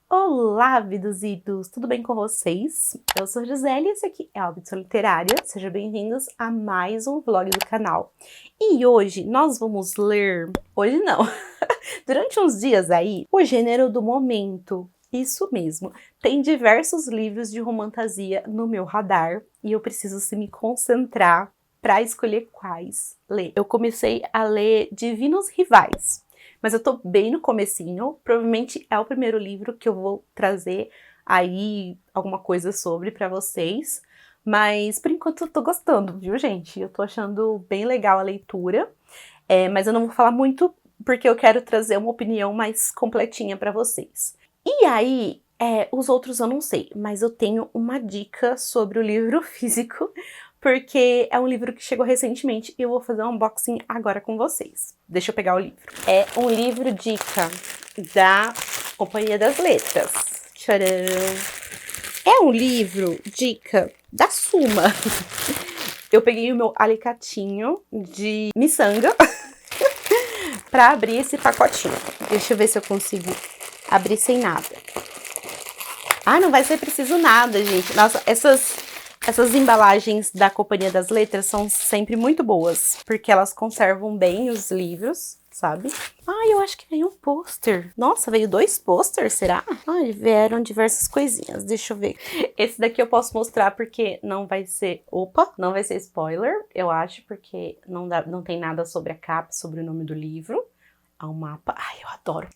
Olá, viduzitos! Tudo bem com vocês? Eu sou a Gisele e esse aqui é o Hábito Literária. Sejam bem-vindos a mais um vlog do canal. E hoje nós vamos ler... Hoje não! Durante uns dias aí, o gênero do momento. Isso mesmo. Tem diversos livros de romantasia no meu radar e eu preciso me concentrar para escolher quais ler. Eu comecei a ler Divinos Rivais. Mas eu tô bem no comecinho, provavelmente é o primeiro livro que eu vou trazer aí alguma coisa sobre pra vocês. Mas por enquanto eu tô gostando, viu, gente? Eu tô achando bem legal a leitura, mas eu não vou falar muito porque eu quero trazer uma opinião mais completinha pra vocês. E aí, os outros eu não sei, mas eu tenho uma dica sobre o livro físico, porque é um livro que chegou recentemente e eu vou fazer um unboxing agora com vocês. Deixa eu pegar o livro. É um livro dica da Companhia das Letras. Tcharam! É um livro dica da Suma. Eu peguei o meu alicatinho de miçanga para abrir esse pacotinho. Deixa eu ver se eu consigo abrir sem nada. Ah, não vai ser preciso nada, gente. Nossa, essas embalagens da Companhia das Letras são sempre muito boas, porque elas conservam bem os livros, sabe? Ah, eu acho que veio um pôster. Nossa, veio 2 pôsteres, será? Ah, vieram diversas coisinhas, deixa eu ver. Esse daqui eu posso mostrar porque não vai ser... Opa, não vai ser spoiler, eu acho, porque não tem nada sobre a capa, sobre o nome do livro. Há um mapa. Ai,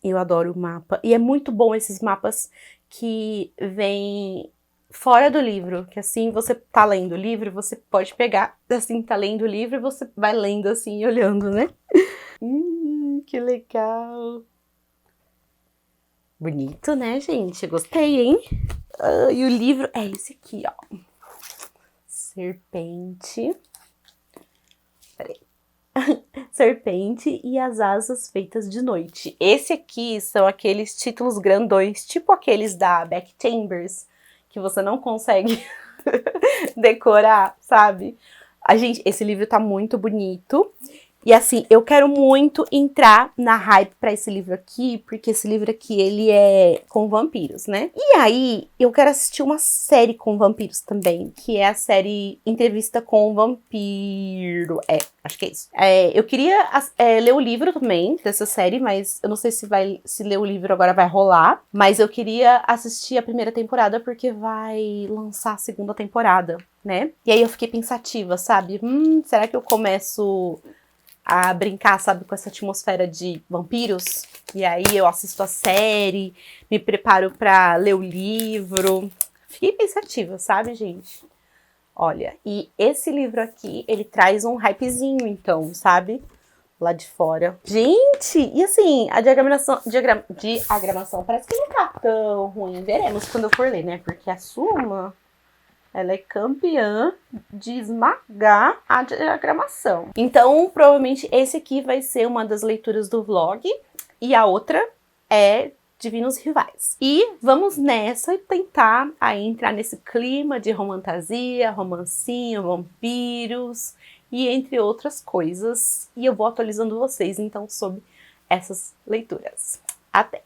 eu adoro o mapa. E é muito bom esses mapas que vêm fora do livro, que assim você tá lendo o livro, você pode pegar, assim, tá lendo o livro e você vai lendo assim e olhando, né? Que legal! Bonito, né, gente? Gostei, hein? E o livro é esse aqui, ó. Serpente. Peraí. Serpente e as asas feitas de noite. Esse aqui são aqueles títulos grandões, tipo aqueles da Beck Chambers, que você não consegue decorar, sabe? Esse livro tá muito bonito. E assim, eu quero muito entrar na hype pra esse livro aqui, porque esse livro aqui, ele é com vampiros, né? E aí, eu quero assistir uma série com vampiros também, que é a série Entrevista com o Vampiro. Acho que é isso. Eu queria ler o livro também dessa série, mas eu não sei se ler o livro agora vai rolar. Mas eu queria assistir a primeira temporada, porque vai lançar a segunda temporada, né? E aí eu fiquei pensativa, sabe? Será que eu começo a brincar, sabe, com essa atmosfera de vampiros? E aí eu assisto a série, me preparo pra ler o livro. Fiquei pensativa, sabe, gente? Olha, e esse livro aqui, ele traz um hypezinho, então, sabe? Lá de fora. Gente, e assim, a diagramação parece que não tá tão ruim. Veremos quando eu for ler, né? Porque a Suma... ela é campeã de esmagar a diagramação. Então, provavelmente, esse aqui vai ser uma das leituras do vlog. E a outra é Divinos Rivais. E vamos nessa e tentar aí entrar nesse clima de romantasia, romancinho, vampiros e entre outras coisas. E eu vou atualizando vocês, então, sobre essas leituras. Até!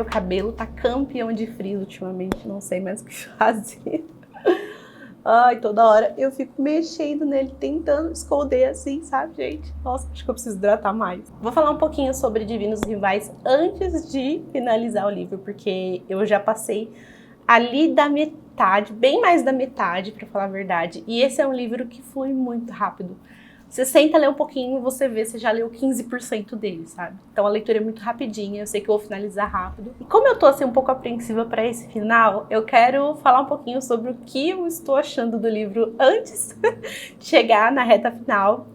meu cabelo tá campeão de frizz ultimamente, não sei mais o que fazer. Ai, toda hora eu fico mexendo nele, tentando esconder assim, sabe, gente? Nossa, acho que eu preciso hidratar mais. Vou falar um pouquinho sobre Divinos Rivais antes de finalizar o livro, porque eu já passei ali da metade, bem mais da metade, pra falar a verdade. E esse é um livro que flui muito rápido. Você senta, lê um pouquinho, você vê, você já leu 15% dele, sabe? Então a leitura é muito rapidinha, eu sei que eu vou finalizar rápido. E como eu tô assim um pouco apreensiva para esse final, eu quero falar um pouquinho sobre o que eu estou achando do livro antes de chegar na reta final.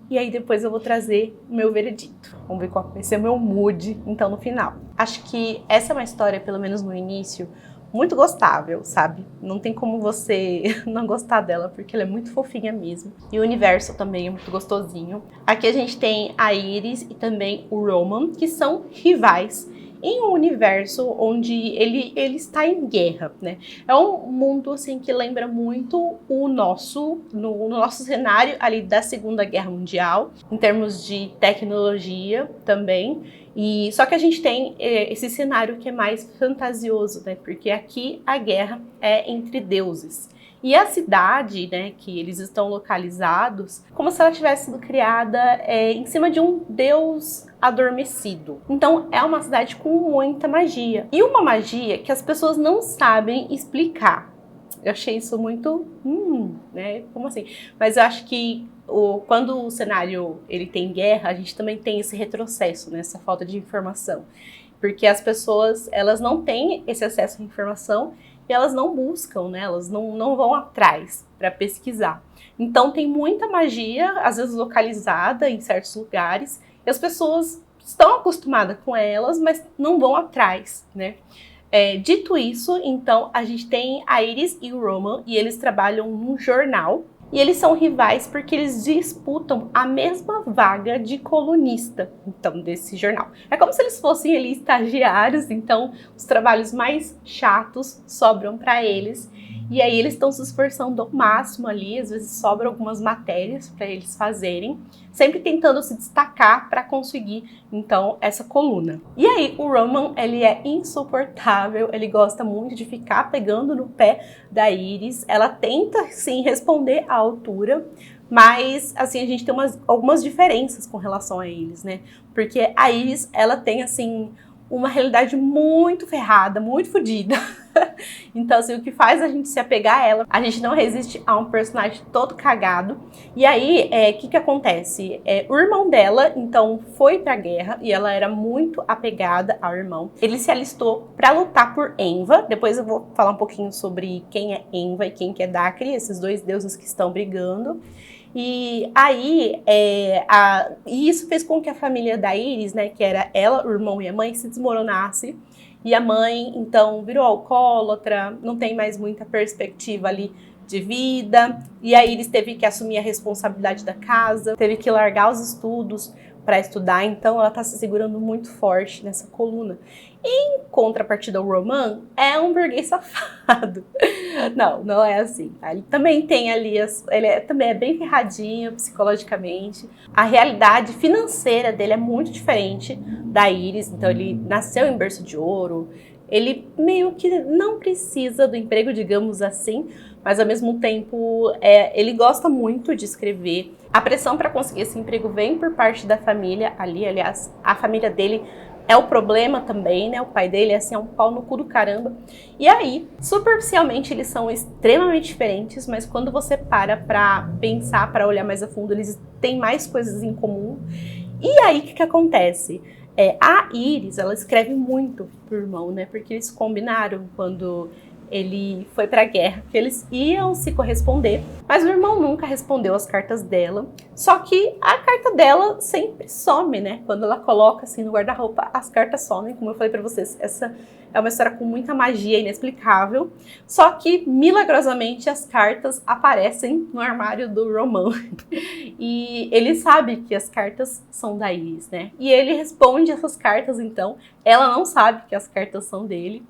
E aí depois eu vou trazer o meu veredito. Vamos ver qual vai ser o meu mood, então, no final. Acho que essa é uma história, pelo menos no início, muito gostável, sabe? Não tem como você não gostar dela, porque ela é muito fofinha mesmo. E o universo também é muito gostosinho. Aqui a gente tem a Iris e também o Roman, que são rivais em um universo onde ele está em guerra, né? É um mundo, assim, que lembra muito o nosso, no nosso cenário ali da Segunda Guerra Mundial, em termos de tecnologia também. E só que a gente tem esse cenário que é mais fantasioso, né? Porque aqui a guerra é entre deuses. E a cidade, né, que eles estão localizados, como se ela tivesse sido criada em cima de um deus adormecido. Então é uma cidade com muita magia. E uma magia que as pessoas não sabem explicar. Eu achei isso muito, né? Como assim? Mas eu acho que quando o cenário ele tem guerra, a gente também tem esse retrocesso, né? Essa falta de informação. Porque as pessoas, elas não têm esse acesso à informação e elas não buscam, né? Elas não vão atrás para pesquisar. Então tem muita magia, às vezes localizada em certos lugares, e as pessoas estão acostumadas com elas, mas não vão atrás, né? Dito isso, então, a gente tem a Iris e o Roman, e eles trabalham num jornal, e eles são rivais porque eles disputam a mesma vaga de colunista, então, desse jornal. É como se eles fossem ali estagiários, então os trabalhos mais chatos sobram para eles. E aí eles estão se esforçando ao máximo ali, às vezes sobram algumas matérias para eles fazerem, sempre tentando se destacar para conseguir, então, essa coluna. E aí o Roman, ele é insuportável, ele gosta muito de ficar pegando no pé da Iris, ela tenta, sim, responder à altura, mas, assim, a gente tem algumas diferenças com relação a eles, né? Porque a Iris, ela tem, assim, uma realidade muito ferrada, muito fodida. Então, assim, o que faz a gente se apegar a ela, a gente não resiste a um personagem todo cagado. E aí, o que acontece? O irmão dela, então, foi pra guerra e ela era muito apegada ao irmão. Ele se alistou pra lutar por Enva. Depois eu vou falar um pouquinho sobre quem é Enva e quem que é Dacre, esses dois deuses que estão brigando. E aí, e isso fez com que a família da Iris, né, que era ela, o irmão e a mãe, se desmoronasse. E a mãe, então, virou alcoólatra, não tem mais muita perspectiva ali de vida. E a Iris teve que assumir a responsabilidade da casa, teve que largar os estudos para estudar, então ela tá se segurando muito forte nessa coluna. Em contrapartida, o Roman é um burguês safado. Não é assim. Ele também tem ali, também é bem ferradinho psicologicamente. A realidade financeira dele é muito diferente da Iris, então ele nasceu em berço de ouro. Ele meio que não precisa do emprego, digamos assim, mas ao mesmo tempo ele gosta muito de escrever. A pressão para conseguir esse emprego vem por parte da família ali, aliás, a família dele é o problema também, né? O pai dele é um pau no cu do caramba. E aí, superficialmente, eles são extremamente diferentes, mas quando você para pra pensar, pra olhar mais a fundo, eles têm mais coisas em comum. E aí, o que acontece? A Iris, ela escreve muito pro irmão, né? Porque eles combinaram quando ele foi pra guerra, que eles iam se corresponder, mas o irmão nunca respondeu as cartas dela, só que a carta dela sempre some, né? Quando ela coloca assim no guarda-roupa, as cartas somem, como eu falei pra vocês, essa é uma história com muita magia inexplicável, só que milagrosamente as cartas aparecem no armário do Roman, e ele sabe que as cartas são da Iris, né? E ele responde essas cartas, então, ela não sabe que as cartas são dele,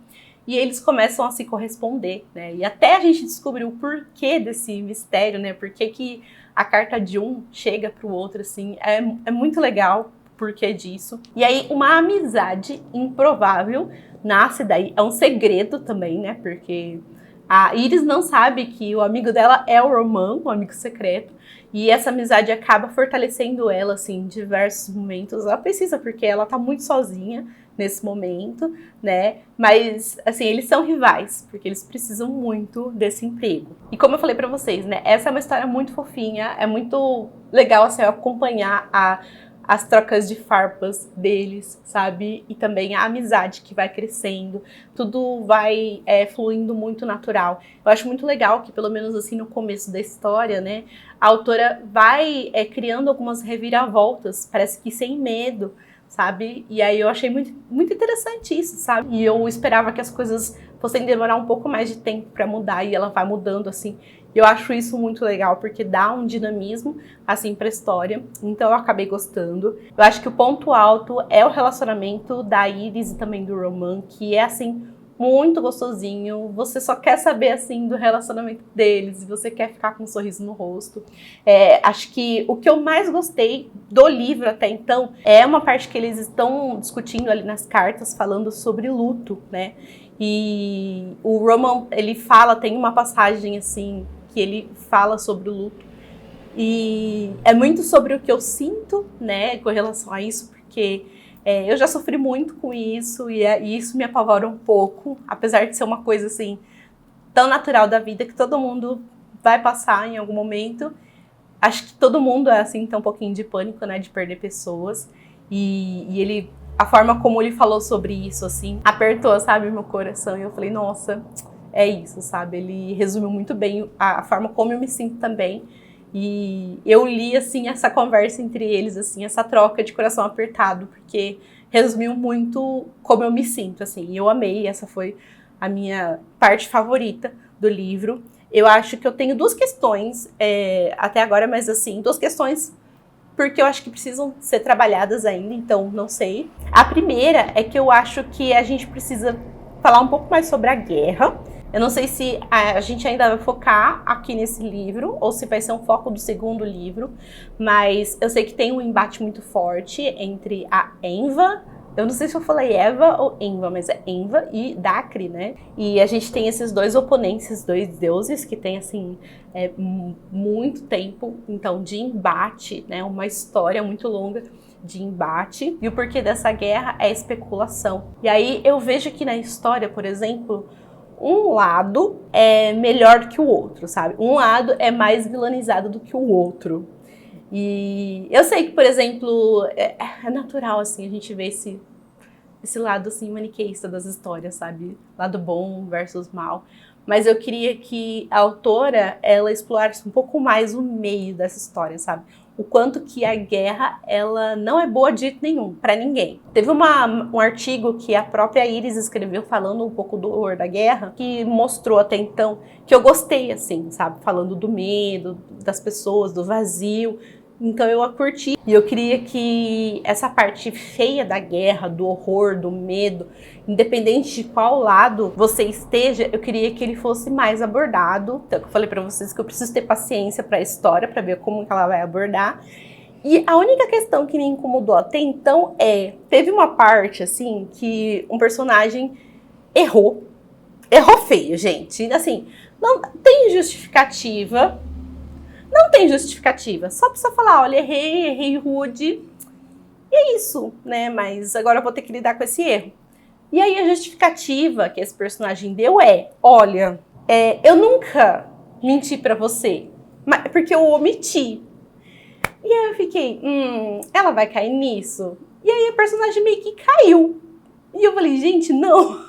e eles começam a se corresponder, né? E até a gente descobrir o porquê desse mistério, né? Por que a carta de um chega para o outro, assim, é muito legal porquê disso. E aí, uma amizade improvável nasce daí. É um segredo também, né? Porque a Iris não sabe que o amigo dela é o Roman, um amigo secreto. E essa amizade acaba fortalecendo ela, assim, em diversos momentos. Ela precisa, porque ela tá muito sozinha nesse momento, né? Mas, assim, eles são rivais, porque eles precisam muito desse emprego. E como eu falei pra vocês, né? Essa é uma história muito fofinha, é muito legal, assim, acompanhar as trocas de farpas deles, sabe? E também a amizade que vai crescendo, tudo vai fluindo muito natural. Eu acho muito legal que, pelo menos assim, no começo da história, né, a autora vai criando algumas reviravoltas, parece que sem medo, sabe? E aí eu achei muito, muito interessante isso, sabe? E eu esperava que as coisas fossem demorar um pouco mais de tempo para mudar, e ela vai mudando assim. Eu acho isso muito legal, porque dá um dinamismo, assim, pra história. Então eu acabei gostando. Eu acho que o ponto alto é o relacionamento da Iris e também do Roman, que é, assim, muito gostosinho. Você só quer saber, assim, do relacionamento deles. E você quer ficar com um sorriso no rosto. Acho que o que eu mais gostei do livro até então é uma parte que eles estão discutindo ali nas cartas, falando sobre luto, né? E o Roman, ele fala, tem uma passagem, assim, que ele fala sobre o luto, e é muito sobre o que eu sinto, né, com relação a isso, porque eu já sofri muito com isso, e isso me apavora um pouco, apesar de ser uma coisa, assim, tão natural da vida, que todo mundo vai passar em algum momento. Acho que todo mundo é, assim, tem um pouquinho de pânico, né, de perder pessoas, e ele, a forma como ele falou sobre isso, assim, apertou, sabe, meu coração, e eu falei, nossa, é isso, sabe? Ele resumiu muito bem a forma como eu me sinto também. E eu li, assim, essa conversa entre eles, assim, essa troca de coração apertado, porque resumiu muito como eu me sinto, assim. E eu amei, essa foi a minha parte favorita do livro. Eu acho que eu tenho duas questões até agora, mas, assim, duas questões porque eu acho que precisam ser trabalhadas ainda, então não sei. A primeira é que eu acho que a gente precisa falar um pouco mais sobre a guerra. Eu não sei se a gente ainda vai focar aqui nesse livro, ou se vai ser um foco do segundo livro, mas eu sei que tem um embate muito forte entre a Enva, eu não sei se eu falei Eva ou Enva, mas é Enva e Dacre, né? E a gente tem esses dois oponentes, esses dois deuses, que tem, assim, muito tempo, então, de embate, né? Uma história muito longa de embate. E o porquê dessa guerra é especulação. E aí eu vejo que na história, por exemplo, um lado é melhor do que o outro, sabe? Um lado é mais vilanizado do que o outro. E eu sei que, por exemplo, é natural, assim, a gente ver esse lado, assim, maniqueísta das histórias, sabe? Lado bom versus mal. Mas eu queria que a autora, ela explorasse um pouco mais o meio dessa história, sabe? O quanto que a guerra, ela não é boa de jeito nenhum, pra ninguém. Teve um artigo que a própria Iris escreveu falando um pouco do horror da guerra, que mostrou até então, que eu gostei, assim, sabe? Falando do medo, das pessoas, do vazio. Então eu a curti. E eu queria que essa parte feia da guerra, do horror, do medo, independente de qual lado você esteja, eu queria que ele fosse mais abordado. Então eu falei pra vocês que eu preciso ter paciência pra história, pra ver como que ela vai abordar. E a única questão que me incomodou até então teve uma parte, assim, que um personagem errou. Errou feio, gente. Assim, não tem justificativa. Não tem justificativa, só precisa falar, olha, errei rude, e é isso, né, mas agora eu vou ter que lidar com esse erro. E aí a justificativa que esse personagem deu olha, eu nunca menti pra você, porque eu omiti. E aí eu fiquei, ela vai cair nisso? E aí a personagem meio que caiu. E eu falei, gente, não.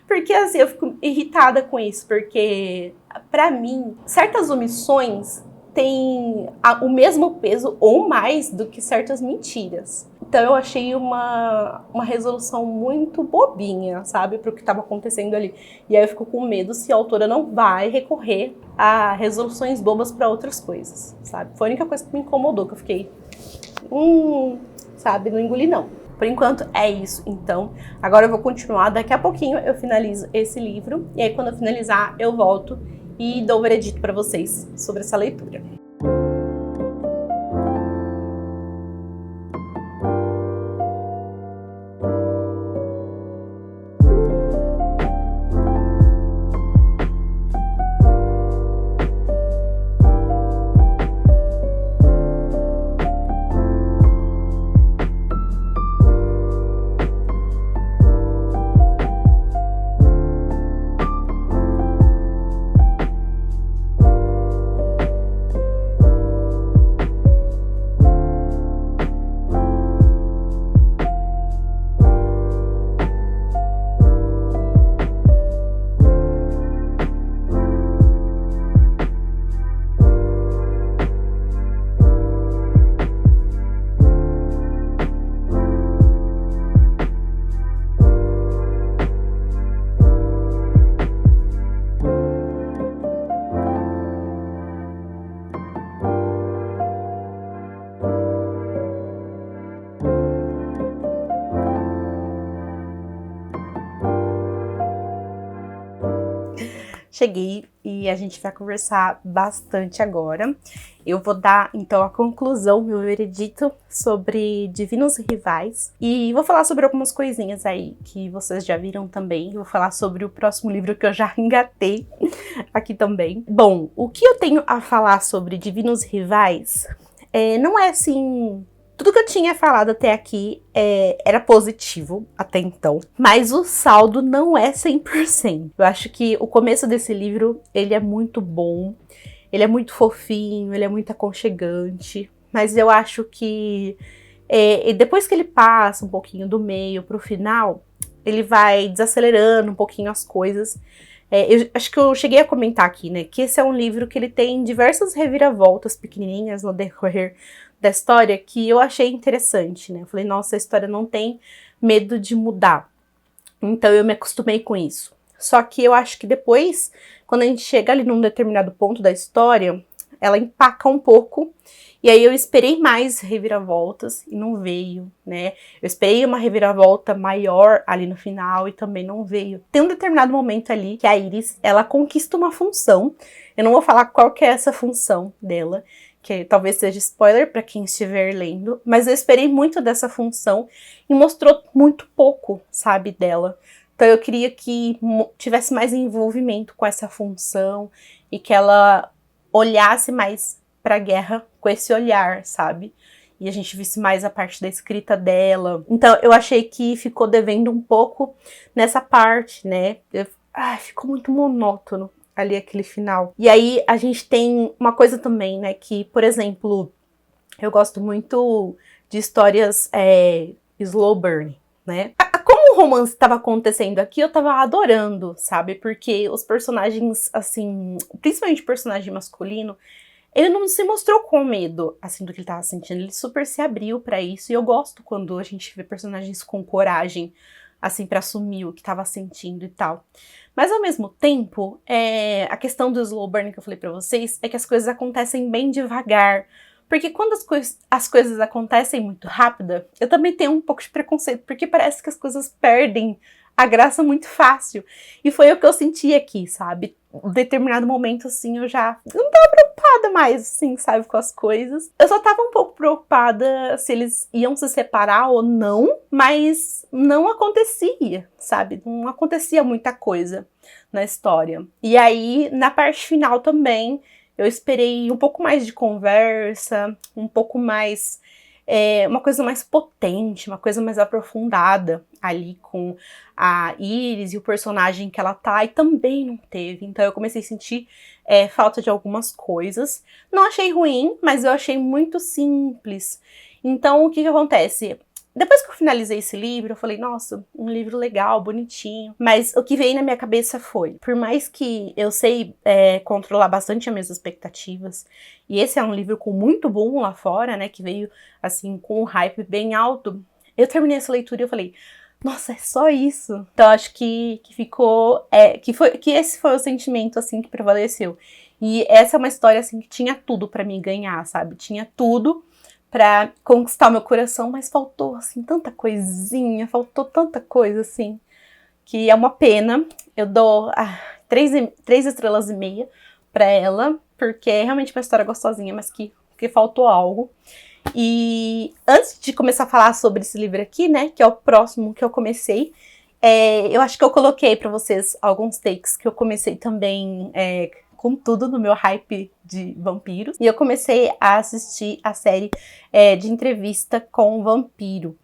Porque assim, eu fico irritada com isso, porque pra mim, certas omissões têm o mesmo peso ou mais do que certas mentiras. Então eu achei uma resolução muito bobinha, sabe, pro que estava acontecendo ali. E aí eu fico com medo se a autora não vai recorrer a resoluções bobas para outras coisas, sabe? Foi a única coisa que me incomodou, que eu fiquei, sabe, não engoli não. Por enquanto é isso, então. Agora eu vou continuar, daqui a pouquinho eu finalizo esse livro. E aí quando eu finalizar, eu volto e dou o veredito para vocês sobre essa leitura. cheguei e a gente vai conversar bastante agora. Eu vou dar, então, a conclusão, meu veredito sobre Divinos Rivais. E vou falar sobre algumas coisinhas aí que vocês já viram também. Vou falar sobre o próximo livro que eu já engatei aqui também. Bom, o que eu tenho a falar sobre Divinos Rivais não é assim... Tudo que eu tinha falado até aqui era positivo até então, mas o saldo não é 100%. Eu acho que o começo desse livro, ele é muito bom, ele é muito fofinho, ele é muito aconchegante, mas eu acho que depois que ele passa um pouquinho do meio pro final, ele vai desacelerando um pouquinho as coisas. Eu acho que eu cheguei a comentar aqui, né, que esse é um livro que ele tem diversas reviravoltas pequenininhas no decorrer da história que eu achei interessante, né? Eu falei, nossa, a história não tem medo de mudar. Então eu me acostumei com isso. Só que eu acho que depois, quando a gente chega ali num determinado ponto da história, ela empaca um pouco. E aí eu esperei mais reviravoltas e não veio, né? Eu esperei uma reviravolta maior ali no final e também não veio. Tem um determinado momento ali que a Iris, ela conquista uma função. Eu não vou falar qual que é essa função dela, que talvez seja spoiler para quem estiver lendo, mas eu esperei muito dessa função e mostrou muito pouco, sabe, dela. Então eu queria que tivesse mais envolvimento com essa função e que ela olhasse mais para a guerra com esse olhar, sabe? E a gente visse mais a parte da escrita dela. Então eu achei que ficou devendo um pouco nessa parte, né? Ficou muito monótono ali aquele final. E aí a gente tem uma coisa também, né, que, por exemplo, eu gosto muito de histórias slow burn, né? Como o romance estava acontecendo aqui, eu tava adorando, sabe? Porque os personagens, assim, principalmente o personagem masculino, ele não se mostrou com medo, assim, do que ele tava sentindo. Ele super se abriu pra isso. E eu gosto quando a gente vê personagens com coragem, assim, pra assumir o que tava sentindo e tal. Mas, ao mesmo tempo, a questão do slow burn que eu falei pra vocês é que as coisas acontecem bem devagar. Porque quando as coisas acontecem muito rápida, eu também tenho um pouco de preconceito, porque parece que as coisas perdem a graça muito fácil. E foi o que eu senti aqui, sabe? Em determinado momento, assim, eu já não tava preocupada mais, assim, sabe, com as coisas. Eu só tava um pouco preocupada se eles iam se separar ou não, mas não acontecia, sabe? Não acontecia muita coisa na história. E aí, na parte final também, eu esperei um pouco mais de conversa, um pouco mais... uma coisa mais potente, uma coisa mais aprofundada ali com a Iris e o personagem que ela tá, e também não teve. Então eu comecei a sentir falta de algumas coisas. Não achei ruim, mas eu achei muito simples. Então o que que acontece? Depois que eu finalizei esse livro, eu falei, nossa, um livro legal, bonitinho. Mas o que veio na minha cabeça foi, por mais que eu sei controlar bastante as minhas expectativas, e esse é um livro com muito boom lá fora, né, que veio, assim, com um hype bem alto, eu terminei essa leitura e eu falei, nossa, é só isso? Então, acho que ficou, que esse foi o sentimento, assim, que prevaleceu. E essa é uma história, assim, que tinha tudo pra mim ganhar, sabe? Tinha tudo pra conquistar o meu coração, mas faltou, assim, tanta coisinha, faltou tanta coisa, assim, que é uma pena. Eu dou 3 estrelas e meia pra ela, porque é realmente uma história gostosinha, mas que faltou algo. E antes de começar a falar sobre esse livro aqui, né, que é o próximo que eu comecei, eu acho que eu coloquei pra vocês alguns takes que eu comecei também com tudo no meu hype de vampiros. E eu comecei a assistir a série de entrevista com o vampiro.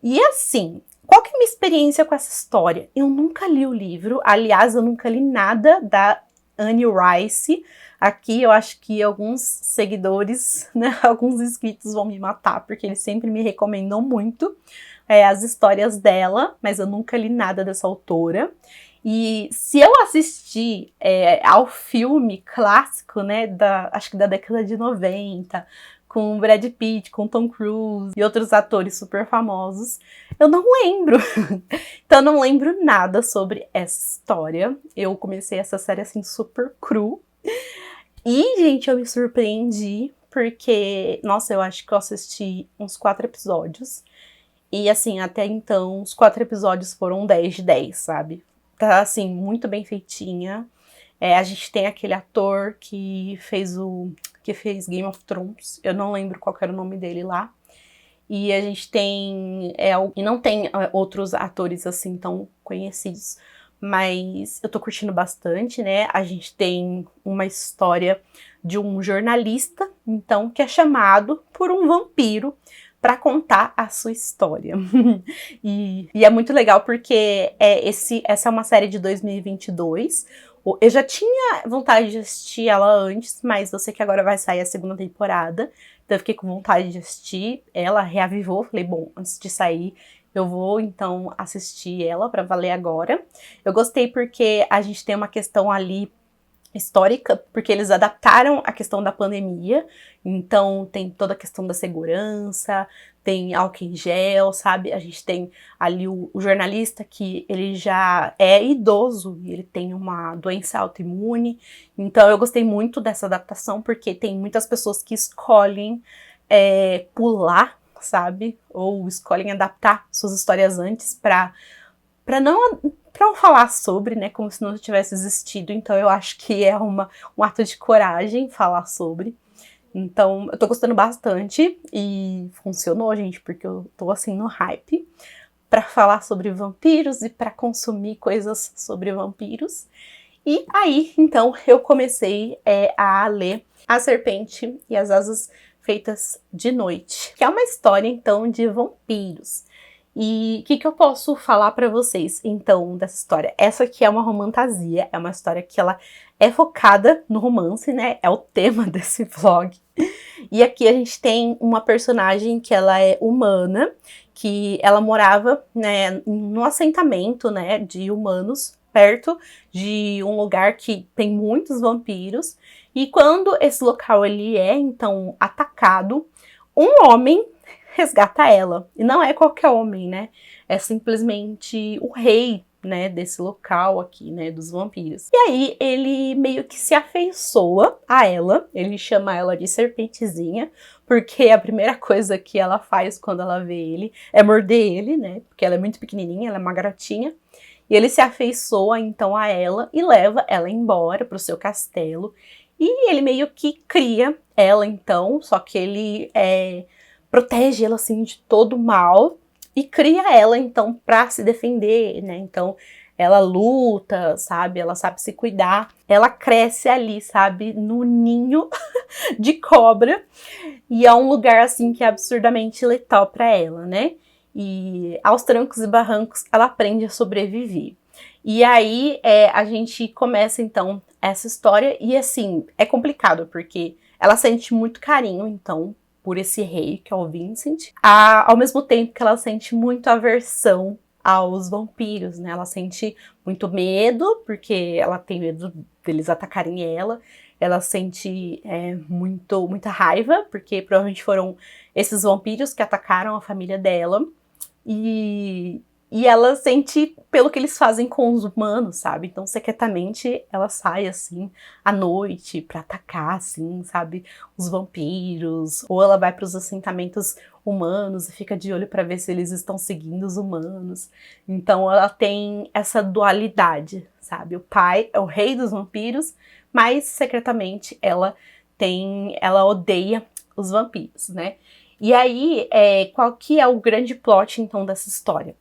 E assim, qual que é a minha experiência com essa história? Eu nunca li o livro, aliás, eu nunca li nada da Anne Rice. Aqui eu acho que alguns seguidores, né, alguns inscritos vão me matar, porque eles sempre me recomendam muito as histórias dela, mas eu nunca li nada dessa autora. E se eu assistir ao filme clássico, né, acho que da década de 90, com Brad Pitt, com Tom Cruise e outros atores super famosos, eu não lembro. Então eu não lembro nada sobre essa história. Eu comecei essa série assim super cru. E, gente, eu me surpreendi porque, nossa, eu acho que eu assisti uns 4 episódios. E, assim, até então, os 4 episódios foram 10 de 10, sabe? Tá, assim, muito bem feitinha. A gente tem aquele ator que fez Game of Thrones, eu não lembro qual era o nome dele lá. E a gente tem, e não tem outros atores assim tão conhecidos, mas eu tô curtindo bastante, né? A gente tem uma história de um jornalista, então, que é chamado por um vampiro para contar a sua história. e é muito legal porque essa é uma série de 2022. Eu já tinha vontade de assistir ela antes, mas eu sei que agora vai sair a segunda temporada. Então eu fiquei com vontade de assistir. Ela reavivou. Falei, bom, antes de sair, eu vou então assistir ela pra valer agora. Eu gostei porque a gente tem uma questão ali histórica, porque eles adaptaram a questão da pandemia, então tem toda a questão da segurança, tem álcool em gel, sabe? A gente tem ali o jornalista que ele já é idoso e ele tem uma doença autoimune, então eu gostei muito dessa adaptação, porque tem muitas pessoas que escolhem pular, sabe? Ou escolhem adaptar suas histórias antes para não falar sobre, né, como se não tivesse existido, então eu acho que é um ato de coragem falar sobre. Então, eu tô gostando bastante e funcionou, gente, porque eu tô assim no hype pra falar sobre vampiros e pra consumir coisas sobre vampiros. E aí, então, eu comecei a ler A Serpente e as Asas Feitas de Noite, que é uma história, então, de vampiros. E o que eu posso falar pra vocês, então, dessa história? Essa aqui é uma romantasia, é uma história que ela é focada no romance, né? É o tema desse vlog. E aqui a gente tem uma personagem que ela é humana, que ela morava, né, no assentamento, né, de humanos, perto de um lugar que tem muitos vampiros. E quando esse local ele é, então, atacado, um homem resgata ela. E não é qualquer homem, né? É simplesmente o rei, né, desse local aqui, né, dos vampiros. E aí ele meio que se afeiçoa a ela, ele chama ela de Serpentezinha, porque a primeira coisa que ela faz quando ela vê ele é morder ele, né, porque ela é muito pequenininha, ela é uma garotinha. E ele se afeiçoa então a ela e leva ela embora pro seu castelo. E ele meio que cria ela então, só que ele protege ela assim de todo mal e cria ela então para se defender, né? Então ela luta, sabe? Ela sabe se cuidar. Ela cresce ali, sabe? No ninho de cobra. E é um lugar assim que é absurdamente letal para ela, né? E aos trancos e barrancos ela aprende a sobreviver. E aí a gente começa então essa história e assim, é complicado porque ela sente muito carinho então por esse rei, que é o Vincent, ao mesmo tempo que ela sente muito aversão aos vampiros, né? Ela sente muito medo, porque ela tem medo deles atacarem ela. Ela sente muita raiva, porque provavelmente foram esses vampiros que atacaram a família dela. E ela sente pelo que eles fazem com os humanos, sabe? Então, secretamente, ela sai, assim, à noite pra atacar, assim, sabe? Os vampiros. Ou ela vai pros assentamentos humanos e fica de olho pra ver se eles estão seguindo os humanos. Então, ela tem essa dualidade, sabe? O pai é o rei dos vampiros, mas, secretamente, ela odeia os vampiros, né? E aí, qual que é o grande plot, então, dessa história?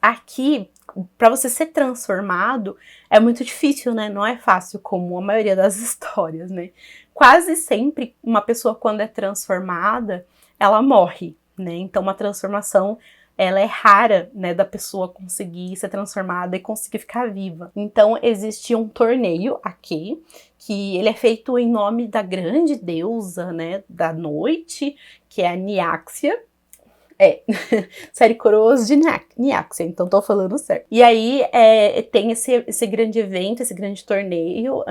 Aqui, para você ser transformado, é muito difícil, né? Não é fácil como a maioria das histórias, né? Quase sempre, uma pessoa quando é transformada, ela morre, né? Então, uma transformação, ela é rara, né? Da pessoa conseguir ser transformada e conseguir ficar viva. Então, existe um torneio aqui, que ele é feito em nome da grande deusa, né? Da noite, que é a Niaxia. Série Coroas de Niaxia, então tô falando certo. E aí tem esse grande evento, esse grande torneio,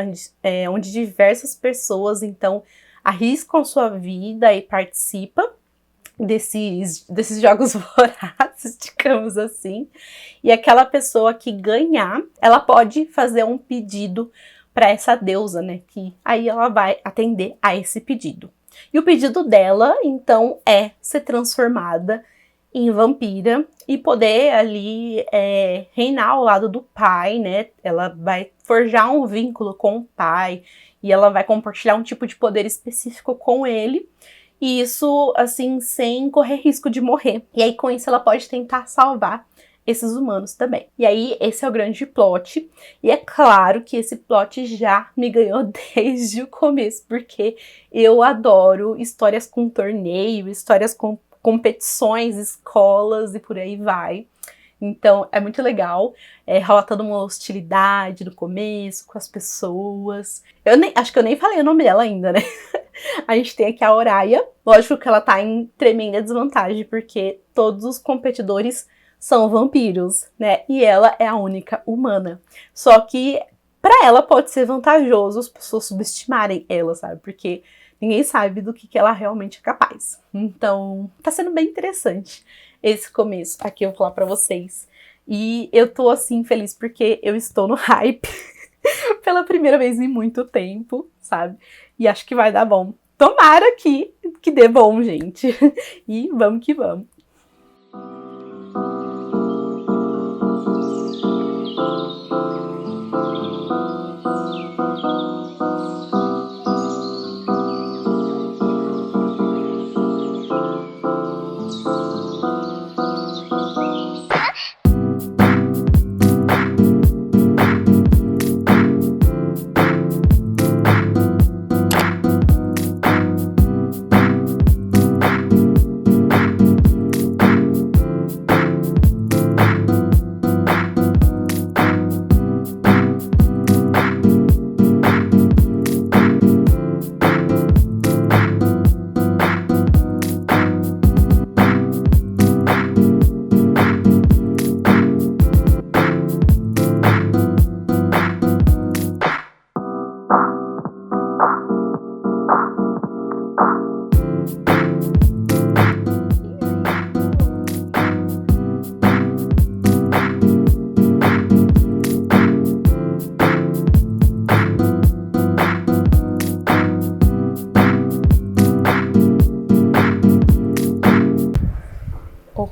onde diversas pessoas, então, arriscam sua vida e participam desses jogos vorazes, digamos assim. E aquela pessoa que ganhar, ela pode fazer um pedido para essa deusa, né? Que aí ela vai atender a esse pedido. E o pedido dela, então, é ser transformada em vampira e poder ali reinar ao lado do pai, né? Ela vai forjar um vínculo com o pai e ela vai compartilhar um tipo de poder específico com ele. E isso, assim, sem correr risco de morrer. E aí, com isso, ela pode tentar salvar esses humanos também. E aí, esse é o grande plot. E é claro que esse plot já me ganhou desde o começo, porque eu adoro histórias com torneio, histórias com competições, escolas e por aí vai. Então, é muito legal. Rola toda uma hostilidade no começo com as pessoas. Acho que eu nem falei o nome dela ainda, né? A gente tem aqui a Horaia. Lógico que ela tá em tremenda desvantagem, porque todos os competidores são vampiros, né? E ela é a única humana. Só que pra ela pode ser vantajoso as pessoas subestimarem ela, sabe? Porque ninguém sabe do que ela realmente é capaz. Então, tá sendo bem interessante esse começo. Aqui eu vou falar pra vocês. E eu tô, assim, feliz porque eu estou no hype pela primeira vez em muito tempo, sabe? E acho que vai dar bom. Tomara que dê bom, gente. E vamos que vamos.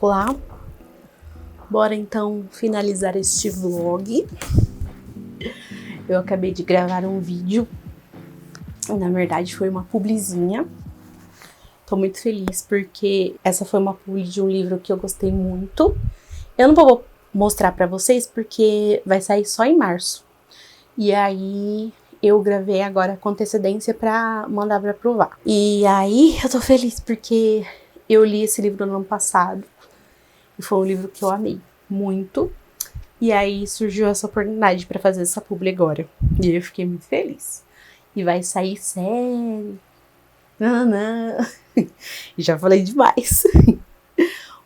Olá, bora então finalizar este vlog. Eu acabei de gravar um vídeo, na verdade foi uma publizinha. Tô muito feliz porque essa foi uma publi de um livro que eu gostei muito. Eu não vou mostrar pra vocês porque vai sair só em março. E aí eu gravei agora com antecedência pra mandar pra provar. E aí eu tô feliz porque eu li esse livro no ano passado. E foi um livro que eu amei muito. E aí surgiu essa oportunidade pra fazer essa publi agora. E eu fiquei muito feliz. E vai sair série. Não. Já falei demais.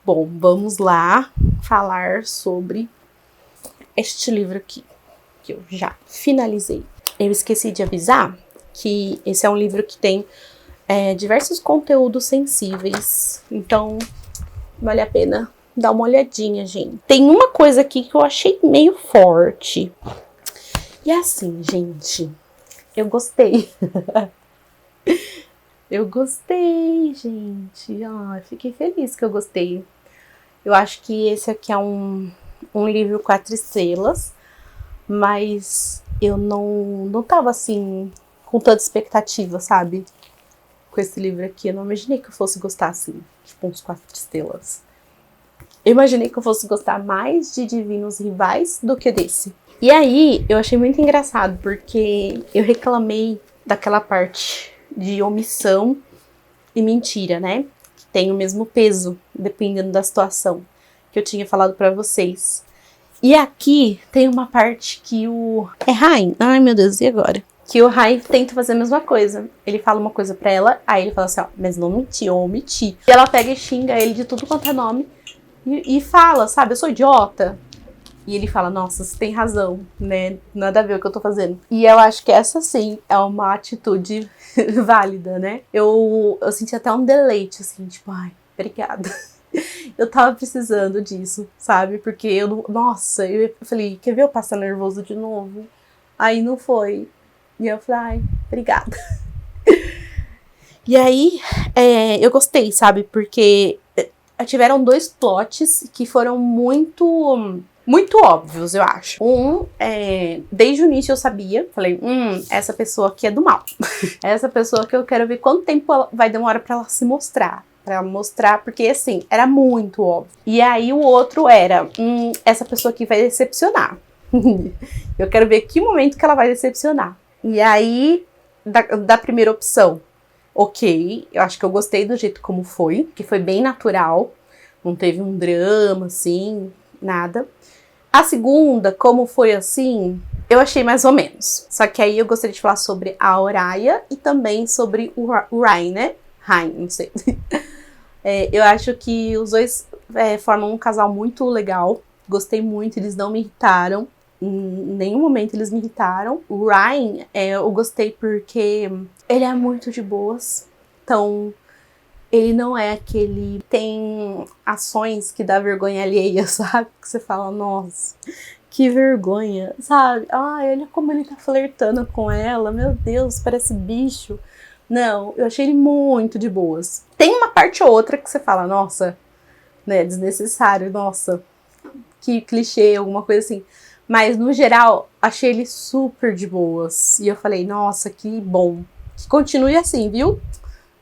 Bom, vamos lá falar sobre este livro aqui, que eu já finalizei. Eu esqueci de avisar que esse é um livro que tem diversos conteúdos sensíveis. Então, vale a pena dar uma olhadinha, gente. Tem uma coisa aqui que eu achei meio forte. E assim, gente, eu gostei. Eu gostei, gente. Fiquei feliz que eu gostei. Eu acho que esse aqui é um livro 4 estrelas, mas eu não tava assim com tanta expectativa, sabe? Com esse livro aqui, eu não imaginei que eu fosse gostar assim, tipo uns 4 estrelas. Eu imaginei que eu fosse gostar mais de Divinos Rivais do que desse. E aí, eu achei muito engraçado, porque eu reclamei daquela parte de omissão e mentira, né? Que tem o mesmo peso, dependendo da situação, que eu tinha falado pra vocês. E aqui tem uma parte que o... Ryan? Ai, meu Deus, e agora? Que o Ryan tenta fazer a mesma coisa. Ele fala uma coisa pra ela, aí ele fala assim, ó, mas não menti, eu omiti. E ela pega e xinga ele de tudo quanto é nome e fala, sabe, eu sou idiota. E ele fala, nossa, você tem razão, né? Nada a ver o que eu tô fazendo. E eu acho que essa, sim, é uma atitude válida, né? Eu senti até um deleite, assim, tipo, ai, obrigada. Eu tava precisando disso, sabe? Porque eu falei, quer ver eu passar nervoso de novo? Aí não foi. E eu falei, ai, obrigada. E aí, eu gostei, sabe? Porque tiveram 2 plots que foram muito óbvios, eu acho. Desde o início eu sabia, falei, essa pessoa aqui é do mal. Essa pessoa que eu quero ver quanto tempo vai demorar pra ela se mostrar. Pra mostrar, porque assim, era muito óbvio. E aí o outro era, essa pessoa aqui vai decepcionar. Eu quero ver que momento que ela vai decepcionar. E aí, da primeira opção, ok, eu acho que eu gostei do jeito como foi, que foi bem natural, não teve um drama, assim, nada. A segunda, como foi assim, eu achei mais ou menos. Só que aí eu gostaria de falar sobre a Oraya e também sobre o Ryan, né? Ryan, não sei. Eu acho que os dois formam um casal muito legal. Gostei muito, eles não me irritaram. Em nenhum momento eles me irritaram. O Ryan, eu gostei porque ele é muito de boas. Então, ele não é aquele... Tem ações que dá vergonha alheia, sabe? Que você fala, nossa, que vergonha, sabe? Olha como ele tá flertando com ela. Meu Deus, parece bicho. Não, eu achei ele muito de boas. Tem uma parte ou outra que você fala, nossa, né, desnecessário, nossa, que clichê, alguma coisa assim. Mas, no geral, achei ele super de boas. E eu falei, nossa, que bom. Que continue assim, viu?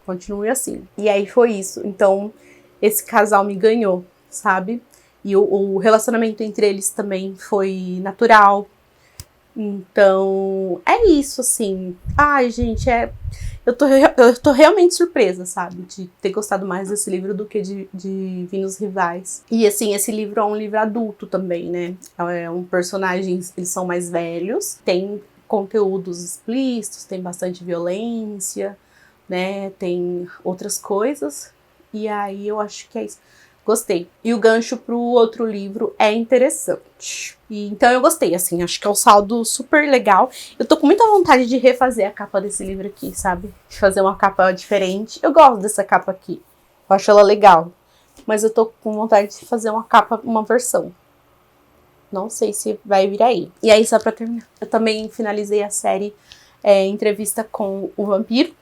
Continue assim. E aí foi isso. Então, esse casal me ganhou, sabe? E o relacionamento entre eles também foi natural. Então, é isso, assim. Ai, gente, eu tô realmente surpresa, sabe? De ter gostado mais desse livro do que de Vinhos Rivais. E, assim, esse livro é um livro adulto também, né? É um personagens, eles são mais velhos. Tem conteúdos explícitos, tem bastante violência, né? Tem outras coisas. E aí, eu acho que é isso. Gostei. E o gancho pro outro livro é interessante. Então eu gostei, assim, acho que é um saldo super legal. Eu tô com muita vontade de refazer a capa desse livro aqui, sabe? De fazer uma capa diferente. Eu gosto dessa capa aqui. Eu acho ela legal. Mas eu tô com vontade de fazer uma capa, uma versão. Não sei se vai vir aí. E aí, só pra terminar, eu também finalizei a série Entrevista com o Vampiro.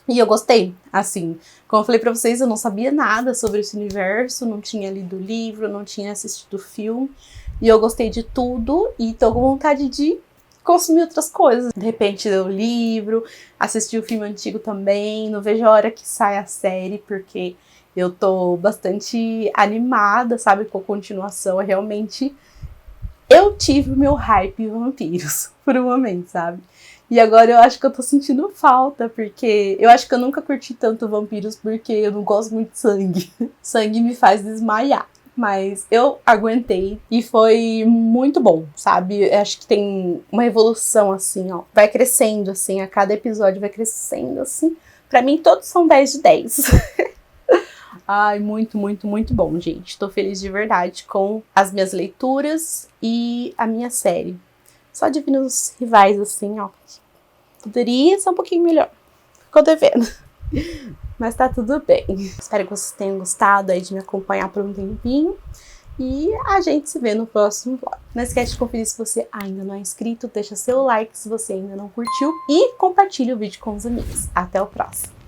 E eu gostei, assim, como eu falei pra vocês, eu não sabia nada sobre esse universo, não tinha lido o livro, não tinha assistido o filme, e eu gostei de tudo, e tô com vontade de consumir outras coisas. De repente, ler o livro, assistir o filme antigo também, não vejo a hora que sai a série, porque eu tô bastante animada, sabe, com a continuação, realmente... Eu tive o meu hype vampiros, por um momento, sabe? E agora eu acho que eu tô sentindo falta, porque eu acho que eu nunca curti tanto vampiros, porque eu não gosto muito de sangue. Sangue me faz desmaiar. Mas eu aguentei e foi muito bom, sabe? Eu acho que tem uma evolução, assim, ó. Vai crescendo, assim, a cada episódio vai crescendo, assim. Pra mim, todos são 10 de 10. Ai, muito, muito, muito bom, gente. Tô feliz de verdade com as minhas leituras e a minha série. Só Divinos Rivais, assim, ó. Poderia ser um pouquinho melhor. Ficou devendo. Mas tá tudo bem. Espero que vocês tenham gostado aí de me acompanhar por um tempinho. E a gente se vê no próximo vlog. Não esquece de conferir se você ainda não é inscrito. Deixa seu like se você ainda não curtiu. E compartilha o vídeo com os amigos. Até o próximo.